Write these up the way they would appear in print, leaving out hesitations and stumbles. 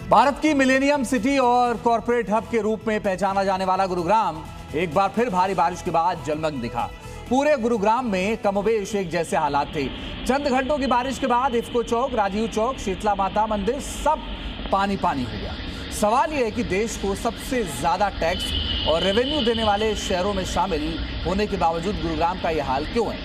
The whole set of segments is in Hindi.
भारत की मिलेनियम सिटी और कॉरपोरेट हब के रूप में पहचाना जाने वाला गुरुग्राम एक बार फिर भारी बारिश के बाद जलमग्न दिखा। पूरे गुरुग्राम में कमोबेश एक जैसे हालात थे। चंद घंटों की बारिश के बाद इफ्को चौक, राजीव चौक, शीतला माता मंदिर सब पानी पानी हो गया। सवाल यह है कि देश को सबसे ज्यादा टैक्स और रेवेन्यू देने वाले शहरों में शामिल होने के बावजूद गुरुग्राम का यह हाल क्यों है?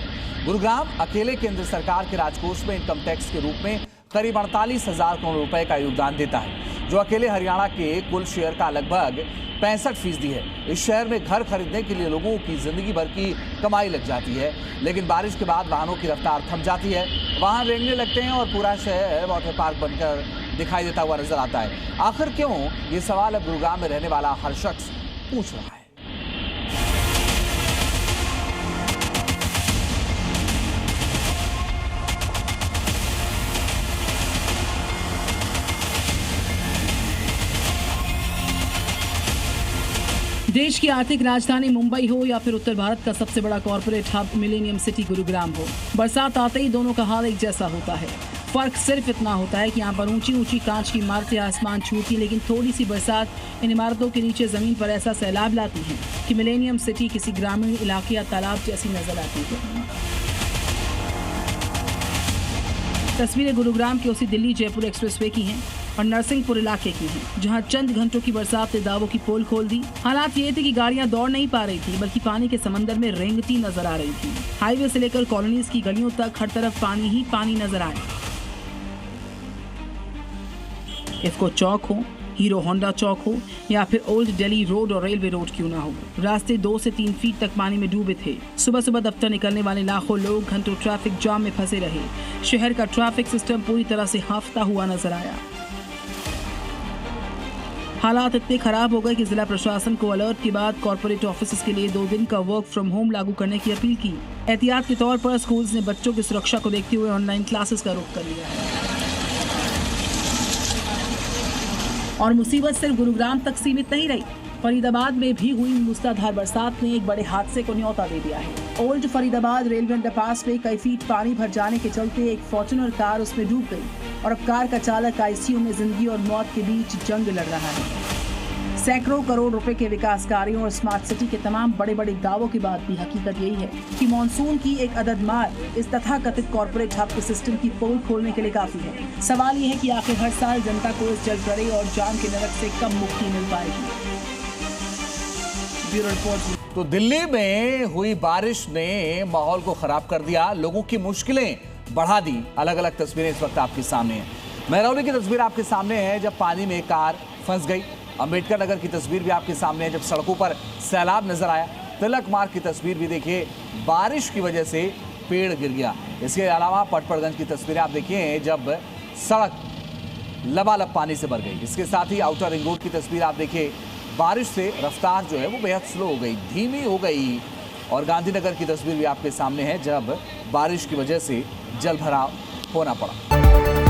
गुरुग्राम अकेले केंद्र सरकार के राजकोष में इनकम टैक्स के रूप में करीब 48,000 करोड़ रुपए का योगदान देता है, जो अकेले हरियाणा के कुल शेयर का लगभग 65% है। इस शहर में घर खरीदने के लिए लोगों की जिंदगी भर की कमाई लग जाती है, लेकिन बारिश के बाद वाहनों की रफ्तार थम जाती है, वाहन रेंगने लगते हैं और पूरा शहर वाटर पार्क बनकर दिखाई देता हुआ नजर आता है। आखिर क्यों? ये सवाल अब गुरुग्राम में रहने वाला हर शख्स पूछ रहा है। देश की आर्थिक राजधानी मुंबई हो या फिर उत्तर भारत का सबसे बड़ा corporate hub millennium city Gurugram हो, बरसात आते ही दोनों का हाल एक जैसा होता है। फर्क सिर्फ इतना होता है कि यहाँ पर ऊंची ऊंची कांच की इमारतें आसमान छूती, लेकिन थोड़ी सी बरसात इन इमारतों के नीचे जमीन पर ऐसा सैलाब लाती है कि मिलेनियम सिटी किसी ग्रामीण इलाके या तालाब जैसी नजर आती है। तस्वीरें गुरुग्राम की उसी दिल्ली जयपुर एक्सप्रेसवे की हैं और नरसिंहपुर इलाके की हैं, जहां चंद घंटों की बरसात ने दावों की पोल खोल दी। हालात ये थे कि गाड़ियां दौड़ नहीं पा रही थी, बल्कि पानी के समंदर में रेंगती नजर आ रही थी। हाईवे से लेकर कॉलोनीज की गलियों तक हर तरफ पानी ही पानी नजर आया। इफ्को चौक हो, हीरो होंडा चौक हो या फिर ओल्ड दिल्ली रोड और रेलवे रोड क्यों ना हो, रास्ते 2 से 3 फीट तक पानी में डूबे थे। सुबह सुबह दफ्तर निकलने वाले लाखों लोग घंटों ट्रैफिक जाम में फंसे रहे। शहर का ट्रैफिक सिस्टम पूरी तरह से हांफता हुआ नजर आया। हालात इतने खराब हो गए कि जिला प्रशासन को अलर्ट के बाद कॉर्पोरेट ऑफिस के लिए 2 दिन का वर्क फ्रॉम होम लागू करने की अपील की। एहतियात के तौर पर स्कूल्स ने बच्चों की सुरक्षा को देखते हुए ऑनलाइन क्लासेस का रुख कर लिया है। और मुसीबत सिर्फ गुरुग्राम तक सीमित नहीं रही। फरीदाबाद में भी हुई मूसलाधार बरसात ने एक बड़े हादसे को न्योता दे दिया है। ओल्ड फरीदाबाद रेलवे अंडरपास में कई फीट पानी भर जाने के चलते एक फॉर्च्यूनर कार उसमें डूब गई और अब कार का चालक आईसीयू में जिंदगी और मौत के बीच जंग लड़ रहा है। सैकड़ों करोड़ रुपए के विकास कार्यों और स्मार्ट सिटी के तमाम बड़े बड़े दावों के बाद भी हकीकत यही है कि मॉनसून की एक अदद मार इस तथाकथित कॉर्पोरेट हब के सिस्टम की पोल खोलने के लिए काफी है। सवाल ये है कि आखिर हर साल जनता को इस जलगड़े और जाम के नरक से कब मुक्ति मिल पाएगी। Bureau report. तो दिल्ली में हुई बारिश ने माहौल को खराब कर दिया, लोगों की मुश्किलें बढ़ा दी। अलग अलग तस्वीरें इस वक्त आपके सामने हैं। महरौली की तस्वीर आपके सामने है जब पानी में कार फंस गई। अंबेडकर नगर की तस्वीर भी आपके सामने है जब सड़कों पर सैलाब नजर आया। तिलक मार्ग की तस्वीर भी देखिए, बारिश की वजह से पेड़ गिर गया। इसके अलावा पटपड़गंज की तस्वीरें आप देखिए जब सड़क लबालब पानी से भर गई। इसके साथ ही आउटर रिंग रोड की तस्वीर आप देखिए, बारिश से रफ्तार जो है वो बेहद स्लो हो गई, धीमी हो गई। और गांधीनगर की तस्वीर भी आपके सामने है जब बारिश की वजह से जल भराव होना पड़ा।